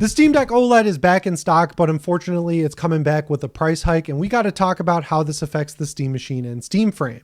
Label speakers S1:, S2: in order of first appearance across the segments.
S1: The Steam Deck OLED is back in stock, but unfortunately it's coming back with a price hike, and we got to talk about how this affects the Steam machine and Steam frame.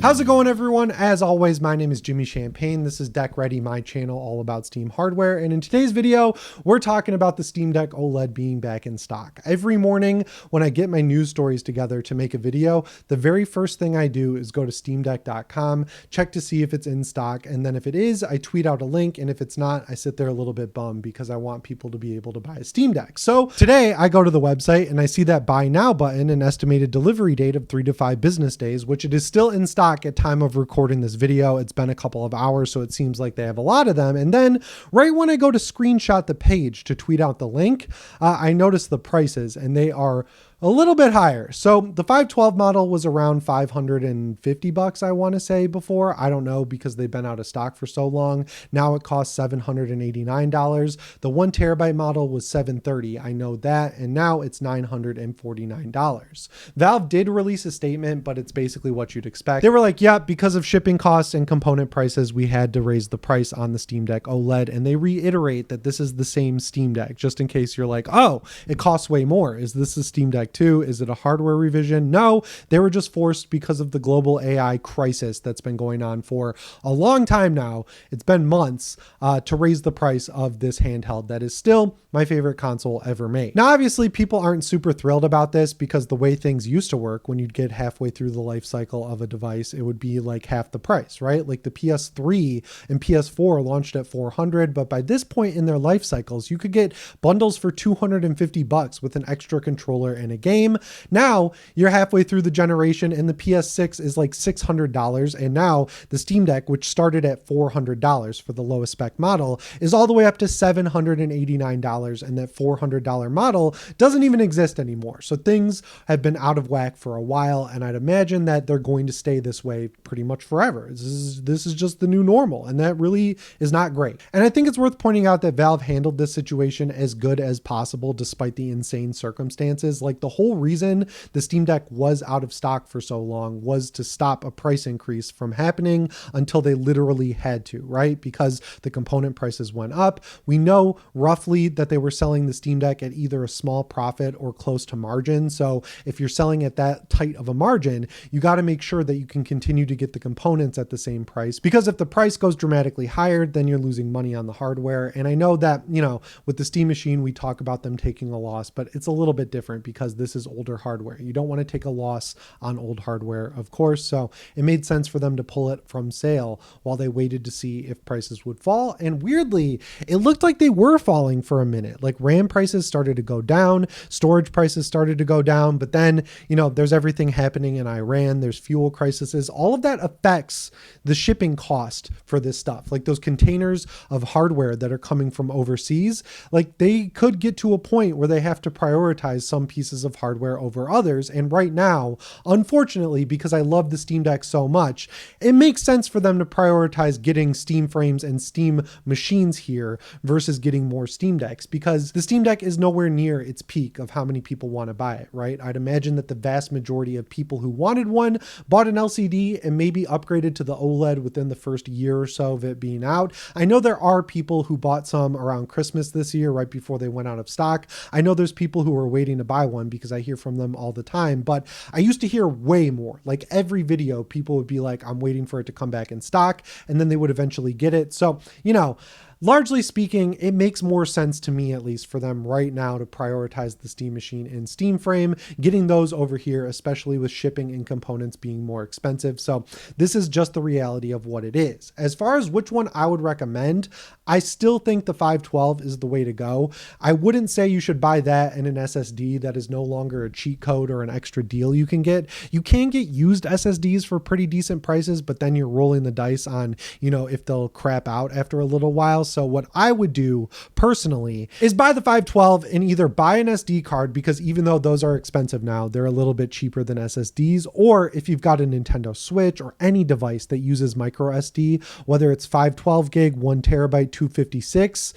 S1: How's it going, everyone? As always, my name is Jimmy Champagne. This is Deck Ready, my channel all about Steam hardware. And in today's video, we're talking about the Steam Deck OLED being back in stock. Every morning when I get my news stories together to make a video, the very first thing I do is go to steamdeck.com, check to see if it's in stock. And then if it is, I tweet out a link. And if it's not, I sit there a little bit bummed because I want people to be able to buy a Steam Deck. So today I go to the website and I see that buy now button, an estimated delivery date of 3 to 5 business days, which it is still in stock at time of recording this video. It's been a couple of hours, so it seems like they have a lot of them. And then right when I go to screenshot the page to tweet out the link, I notice the prices and they are a little bit higher. So the 512 model was around $550, I want to say before. I don't know because they've been out of stock for so long. Now it costs $789. The 1 terabyte model was $730. I know that. And now it's $949. Valve did release a statement, but it's basically what you'd expect. They were like, yeah, because of shipping costs and component prices, we had to raise the price on the Steam Deck OLED. And they reiterate that this is the same Steam Deck, just in case you're like, oh, it costs way more. Is this a Steam Deck 2? Is it a hardware revision? No, they were just forced because of the global AI crisis that's been going on for a long time now. It's been months to raise the price of this handheld that is still my favorite console ever made. Now, obviously, people aren't super thrilled about this because the way things used to work, when you'd get halfway through the life cycle of a device, it would be like half the price, right? Like the PS3 and PS4 launched at $400, but by this point in their life cycles, you could get bundles for $250 with an extra controller and a game. Now you're halfway through the generation and the PS6 is like $600. And now the Steam Deck, which started at $400 for the lowest spec model, is all the way up to $789. And that $400 model doesn't even exist anymore. So things have been out of whack for a while. And I'd imagine that they're going to stay this way pretty much forever. This is just the new normal. And that really is not great. And I think it's worth pointing out that Valve handled this situation as good as possible, despite the insane circumstances. Like the whole reason the Steam Deck was out of stock for so long was to stop a price increase from happening until they literally had to, right? Because the component prices went up. We know roughly that they were selling the Steam Deck at either a small profit or close to margin. So if you're selling at that tight of a margin, you got to make sure that you can continue to get the components at the same price, because if the price goes dramatically higher, then you're losing money on the hardware. And I know that, you know, with the Steam machine, we talk about them taking a loss, but it's a little bit different because this is older hardware. You don't want to take a loss on old hardware, of course. So it made sense for them to pull it from sale while they waited to see if prices would fall. And weirdly, it looked like they were falling for a minute. Like RAM prices started to go down, storage prices started to go down, but then, you know, there's everything happening in Iran, there's fuel crises. All of that affects the shipping cost for this stuff. Like those containers of hardware that are coming from overseas, like they could get to a point where they have to prioritize some pieces of hardware over others. And right now, unfortunately, because I love the Steam Deck so much, it makes sense for them to prioritize getting Steam frames and Steam machines here versus getting more Steam Decks, because the Steam Deck is nowhere near its peak of how many people want to buy it, right? I'd imagine that the vast majority of people who wanted one bought an LCD and maybe upgraded to the OLED within the first year or so of it being out. I know there are people who bought some around Christmas this year, right before they went out of stock. I know there's people who are waiting to buy one because I hear from them all the time, but I used to hear way more. Like every video, people would be like, I'm waiting for it to come back in stock, and then they would eventually get it. So, you know, largely speaking, it makes more sense to me, at least for them right now, to prioritize the Steam machine and Steam frame, getting those over here, especially with shipping and components being more expensive. So this is just the reality of what it is. As far as which one I would recommend, I still think the 512 is the way to go. I wouldn't say you should buy that and an SSD that is no longer a cheat code or an extra deal you can get. You can get used SSDs for pretty decent prices, but then you're rolling the dice on, you know, if they'll crap out after a little while. So what I would do personally is buy the 512 and either buy an SD card, because even though those are expensive now, they're a little bit cheaper than SSDs. Or if you've got a Nintendo Switch or any device that uses micro SD, whether it's 512 gig, 1 terabyte, 256,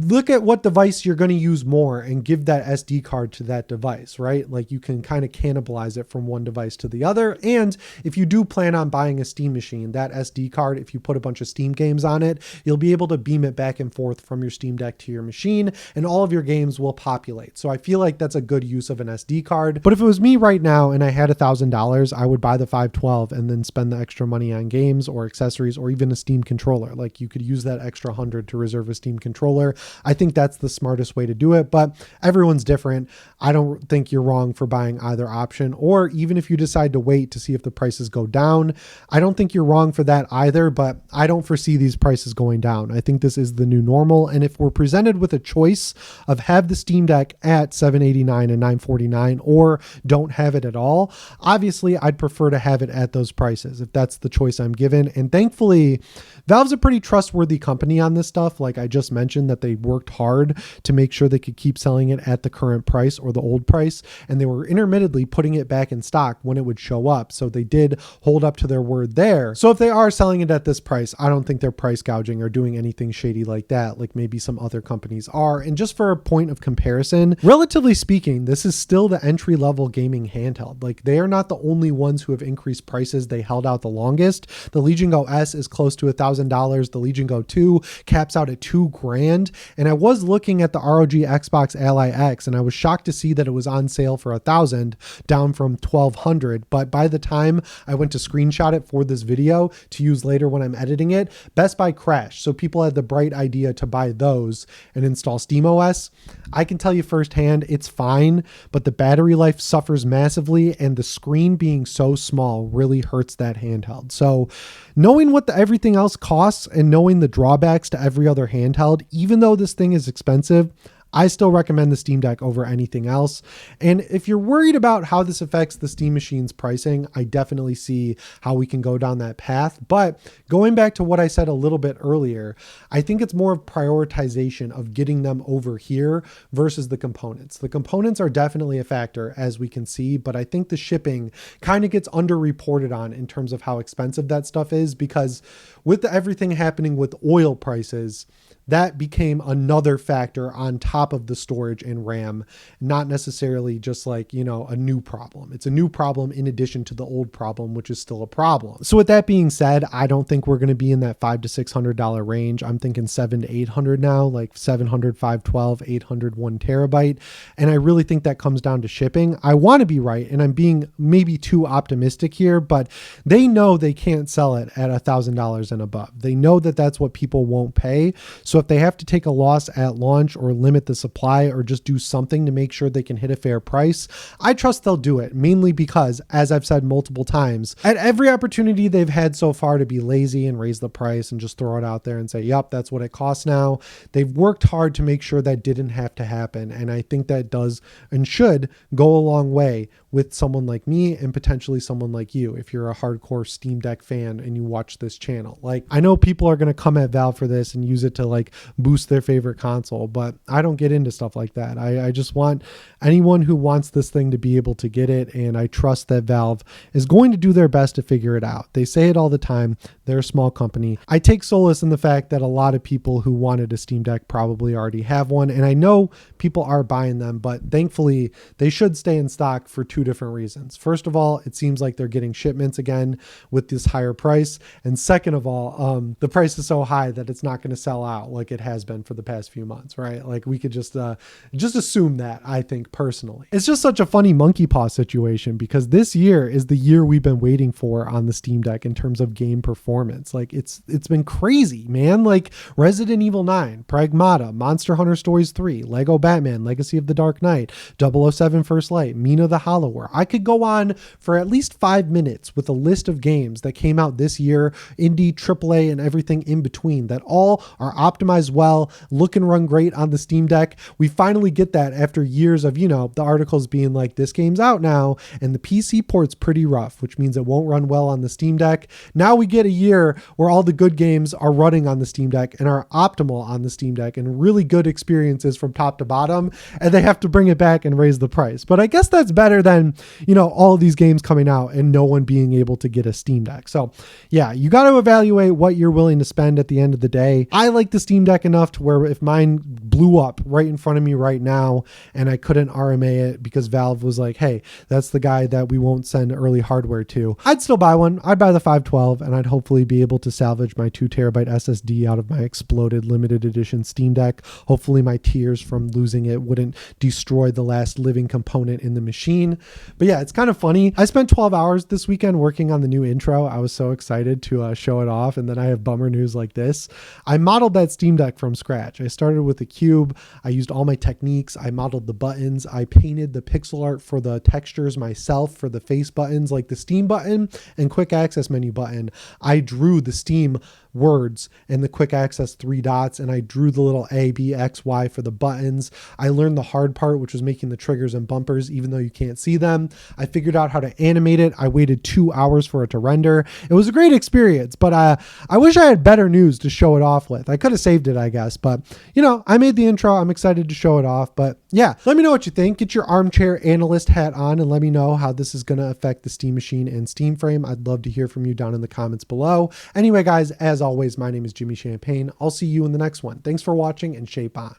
S1: look at what device you're going to use more and give that SD card to that device, right? Like you can kind of cannibalize it from one device to the other. And if you do plan on buying a Steam machine, that SD card, if you put a bunch of Steam games on it, you'll be able to beam it it back and forth from your Steam Deck to your machine, and all of your games will populate. So I feel like that's a good use of an SD card. But if it was me right now and I had $1,000, I would buy the 512 and then spend the extra money on games or accessories or even a Steam controller. Like, you could use that extra 100 to reserve a Steam controller. I think that's the smartest way to do it, but everyone's different. I don't think you're wrong for buying either option, or even if you decide to wait to see if the prices go down, I don't think you're wrong for that either, but I don't foresee these prices going down. I think this is the new normal. And if we're presented with a choice of have the Steam Deck at $789 and $949 or don't have it at all, obviously I'd prefer to have it at those prices if that's the choice I'm given. And thankfully, Valve's a pretty trustworthy company on this stuff. Like I just mentioned, that they worked hard to make sure they could keep selling it at the current price or the old price. And they were intermittently putting it back in stock when it would show up. So they did hold up to their word there. So if they are selling it at this price, I don't think they're price gouging or doing anything shady like that, like maybe some other companies are. And just for a point of comparison, relatively speaking, this is still the entry level gaming handheld. Like, they are not the only ones who have increased prices. They held out the longest. The Legion Go S is close to $1,000. The Legion Go 2 caps out at $2,000. And I was looking at the ROG Xbox Ally X, and I was shocked to see that it was on sale for $1,000, down from $1,200. But by the time I went to screenshot it for this video to use later when I'm editing it, Best Buy crashed. So people had the bright idea to buy those and install SteamOS. I can tell you firsthand, it's fine, but the battery life suffers massively, and the screen being so small really hurts that handheld. So knowing what everything else costs and knowing the drawbacks to every other handheld, even though this thing is expensive, I still recommend the Steam Deck over anything else. And if you're worried about how this affects the Steam Machine's pricing, I definitely see how we can go down that path. But going back to what I said a little bit earlier, I think it's more of prioritization of getting them over here versus the components. The components are definitely a factor, as we can see, but I think the shipping kind of gets underreported on in terms of how expensive that stuff is, because with everything happening with oil prices, that became another factor on top of the storage and RAM, not necessarily just like, you know, a new problem. It's a new problem in addition to the old problem, which is still a problem. So with that being said, I don't think we're going to be in that $500 to $600 range. I'm thinking $700 to $800 now, like $700, 512, $800, 1 terabyte. And I really think that comes down to shipping. I want to be right, and I'm being maybe too optimistic here, but they know they can't sell it at $1,000 and above. They know that that's what people won't pay. So if they have to take a loss at launch or limit the supply or just do something to make sure they can hit a fair price, I trust they'll do it, mainly because, as I've said multiple times, at every opportunity they've had so far to be lazy and raise the price and just throw it out there and say, yep, that's what it costs now, they've worked hard to make sure that didn't have to happen. And I think that does and should go a long way with someone like me and potentially someone like you, if you're a hardcore Steam Deck fan and you watch this channel. Like, I know people are going to come at Valve for this and use it to like boost their favorite console, but I don't get into stuff like that. I just want anyone who wants this thing to be able to get it, and I trust that Valve is going to do their best to figure it out. They say it all the time. They're a small company. I take solace in the fact that a lot of people who wanted a Steam Deck probably already have one, and I know people are buying them, but thankfully they should stay in stock for two different reasons. First of all, it seems like they're getting shipments again with this higher price, and second of all, the price is so high that it's not going to sell out like it has been for the past few months, right? Like, we could just assume that, I think, personally. It's just such a funny monkey paw situation, because this year is the year we've been waiting for on the Steam Deck in terms of game performance. Like, it's been crazy, man. Like Resident Evil 9, Pragmata, Monster Hunter Stories 3, Lego Batman, Legacy of the Dark Knight, 007 First Light, Mina the Hollower. I could go on for at least 5 minutes with a list of games that came out this year, indie, AAA, and everything in between, that all are optimized well, look and run great on the Steam Deck. We finally get that after years of, you know, the articles being like, this game's out now and the PC port's pretty rough, which means it won't run well on the Steam Deck. Now we get a year where all the good games are running on the Steam Deck and are optimal on the Steam Deck and really good experiences from top to bottom, and they have to bring it back and raise the price. But I guess that's better than, you know, all of these games coming out and no one being able to get a Steam Deck. So yeah, you got to evaluate what you're willing to spend at the end of the day. I like the Steam Deck enough to where if mine blew up right in front of me right now, and I couldn't RMA it because Valve was like, hey, that's the guy that we won't send early hardware to. I'd still buy one. I'd buy the 512, and I'd hopefully be able to salvage my 2TB SSD out of my exploded limited edition Steam Deck. Hopefully my tears from losing it wouldn't destroy the last living component in the machine. But yeah, it's kind of funny. I spent 12 hours this weekend working on the new intro. I was so excited to show it off, and then I have bummer news like this. I modeled that Steam Deck from scratch. I started with a cube. I used all my techniques. I modeled the buttons. I painted the pixel art for the textures myself for the face buttons, like the Steam button and quick access menu button. I drew the Steam words and the quick access 3 dots, and I drew the little A, B, X, Y for the buttons. I learned the hard part, which was making the triggers and bumpers, even though you can't see them. I figured out how to animate it. I waited 2 hours for it to render. It was a great experience, but I wish I had better news to show it off with. I could have saved it, I guess, but you know, I made the intro. I'm excited to show it off, but yeah, let me know what you think. Get your armchair analyst hat on and let me know how this is going to affect the Steam Machine and Steam Frame. I'd love to hear from you down in the comments below. Anyway, guys, as always, my name is Jimmy Champagne. I'll see you in the next one. Thanks for watching, and shape on.